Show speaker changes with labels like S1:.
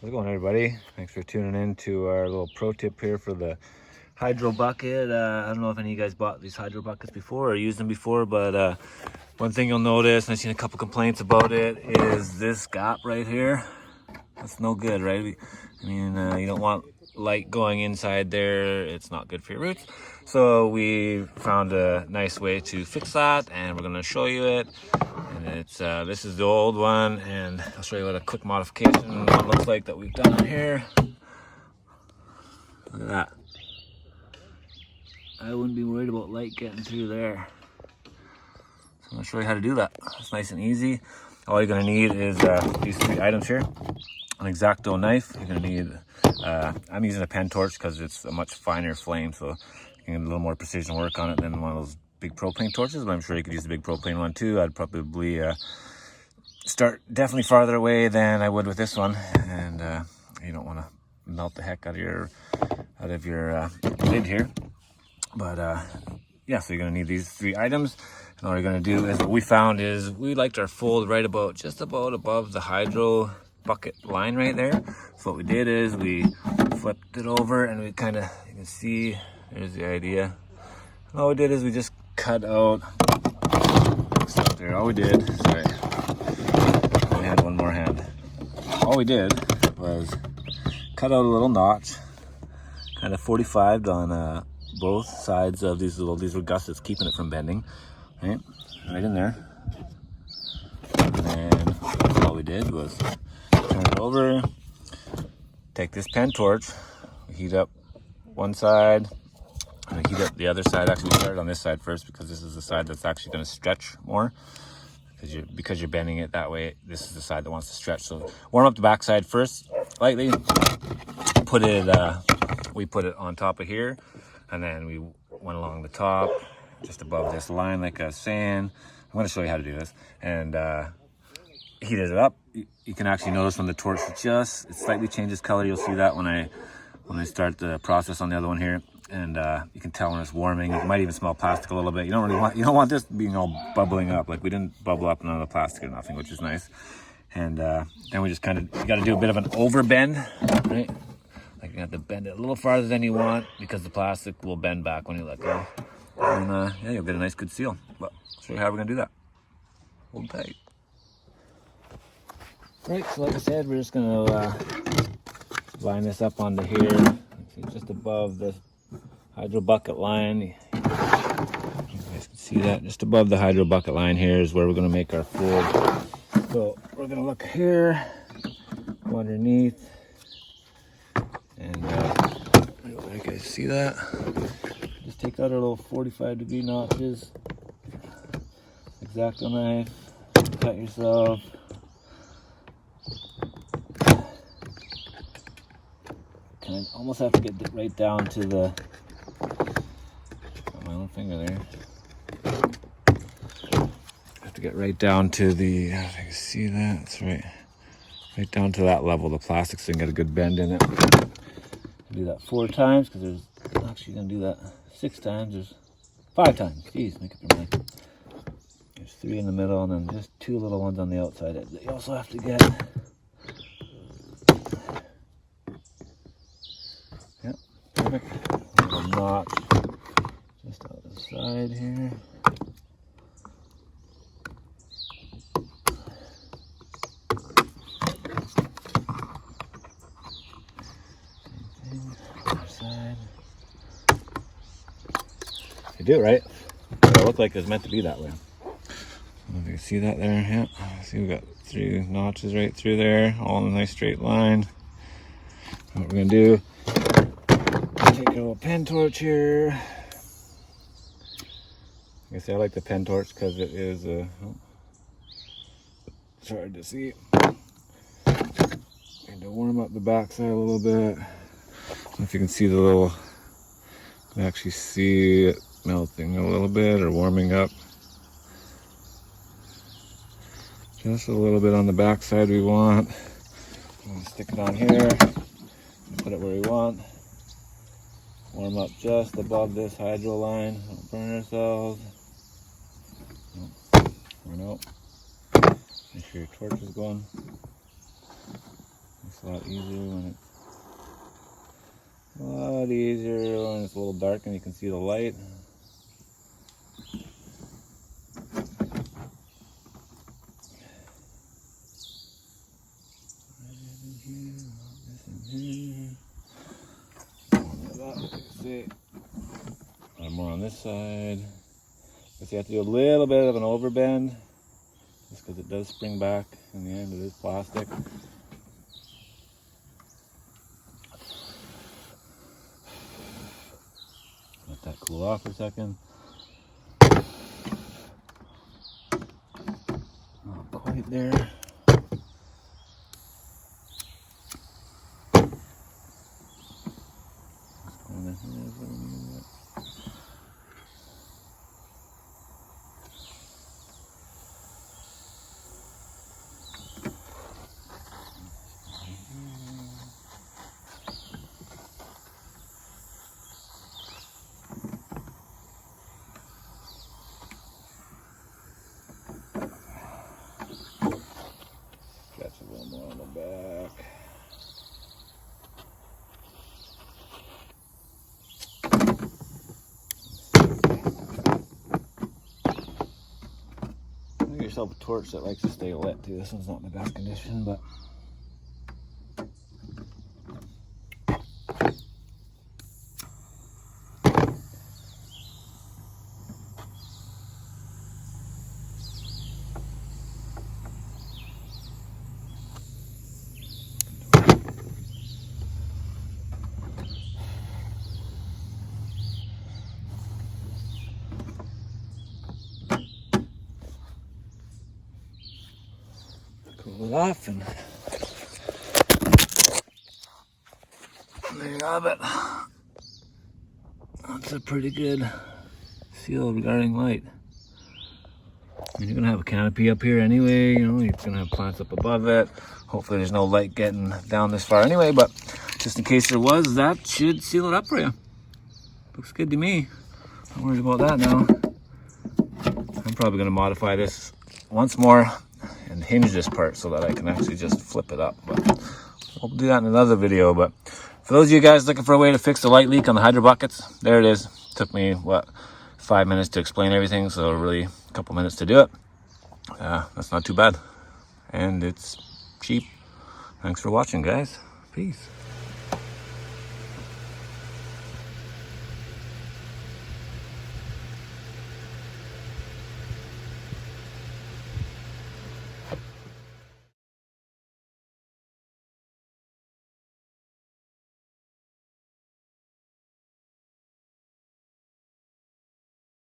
S1: How's it going, everybody? Thanks for tuning in to our little pro tip here for the HydroBucket. I don't know if any of you guys bought these HydroBuckets before or used them before, but one thing you'll notice, and I've seen a couple complaints about it, is this gap right here. That's no good, right? You don't want light going inside there. It's not good for your roots. So we found a nice way to fix that, and we're going to show you it. And it's this is the old one, and I'll show you what a quick modification looks like that we've done here. Look at that. I wouldn't be worried about light getting through there. So I'm going to show you how to do that. It's nice and easy. All you're going to need is these 3 items here. An X-Acto knife. You're going to need, I'm using a pen torch because it's a much finer flame, so you can get a little more precision work on it than one of those big propane torches, but I'm sure you could use the big propane one too. I'd probably start definitely farther away than I would with this one, and you don't want to melt the heck out of your lid here. But yeah, so you're going to need these 3 items. And all you're going to do is, what we found is we liked our fold right about, just about above the HydroBucket line right there. So what we did is we flipped it over, and we kind of, you can see, there's the idea. And all we did is we just cut out, there, all we did, sorry, we had one more hand. All we did was cut out a little notch, kind of 45'd on both sides of these were gussets keeping it from bending. Right in there. And then all we did was turn it over, take this pen torch, heat up one side, and heat up the other side. Actually, we started on this side first because this is the side that's actually going to stretch more. Because you're bending it that way, this is the side that wants to stretch. So warm up the back side first, lightly. We put it on top of here, and then we went along the top, just above this line, like I was saying. I'm going to show you how to do this. And heated it up. You can actually notice when the torch it slightly changes color. You'll see that when I start the process on the other one here. And you can tell when it's warming. You might even smell plastic a little bit. You don't want this being all bubbling up. Like, we didn't bubble up none of the plastic or nothing, which is nice. And then we just you got to do a bit of an over bend, right? Like, you have to bend it a little farther than you want, because the plastic will bend back when you let go. And yeah, you'll get a nice good seal. But I'll show you how we're gonna do that. Hold tight. Right, so like I said, we're just gonna line this up onto here. It's just above the HydroBucket line. You guys can see that. Just above the HydroBucket line here is where we're gonna make our fold. So we're gonna look here, go underneath, and you guys see that? Just take out our little 45-degree notches. X-Acto knife. Cut yourself. Kind of almost have to get right down to the. Got my own finger there. Have to get right down to the. If you can see that, that's right. Right down to that level, the plastic, so you can get a good bend in it. Do that 4 times, because there's actually gonna do that 6 times. There's 5 times. Jeez, make up your mind. There's 3 in the middle, and then just 2 little ones on the outside. You also have to get. Yep, perfect. A little notch just out the side here. You do it right. It'll look like it's meant to be that way. If you can see that there, yeah. See, we got 3 notches right through there, all in a nice straight line. What we're gonna do, take a little pen torch here. Like I say, I like the pen torch because it is it's hard to see. Need to warm up the backside a little bit. If you can see the little, you can actually see it melting a little bit or warming up. Just a little bit on the back side we want. I'm gonna stick it on here, put it where we want. Warm up just above this hydro line. Don't burn ourselves. Run out. Make sure your torch is going. It's a lot easier when it's a little dark and you can see the light. More on this side. You have to do a little bit of an overbend just because it does spring back in the end. It is plastic. Let that cool off for a second. Not quite there. Catch a little more on the back. Get yourself a torch that likes to stay lit too. This one's not in the best condition, but cool it off, and there you have it. That's a pretty good seal regarding light. I mean, you're gonna have a canopy up here anyway, you know, you're gonna have plants up above it. Hopefully there's no light getting down this far anyway, but just in case there was, that should seal it up for you. Looks good to me. Not worried about that now. I'm probably gonna modify this once more and hinge this part so that I can actually just flip it up. But we'll do that in another video. But for those of you guys looking for a way to fix the light leak on the HydroBuckets, there it is. Took me, 5 minutes to explain everything, so really a couple minutes to do it. That's not too bad. And it's cheap. Thanks for watching, guys. Peace.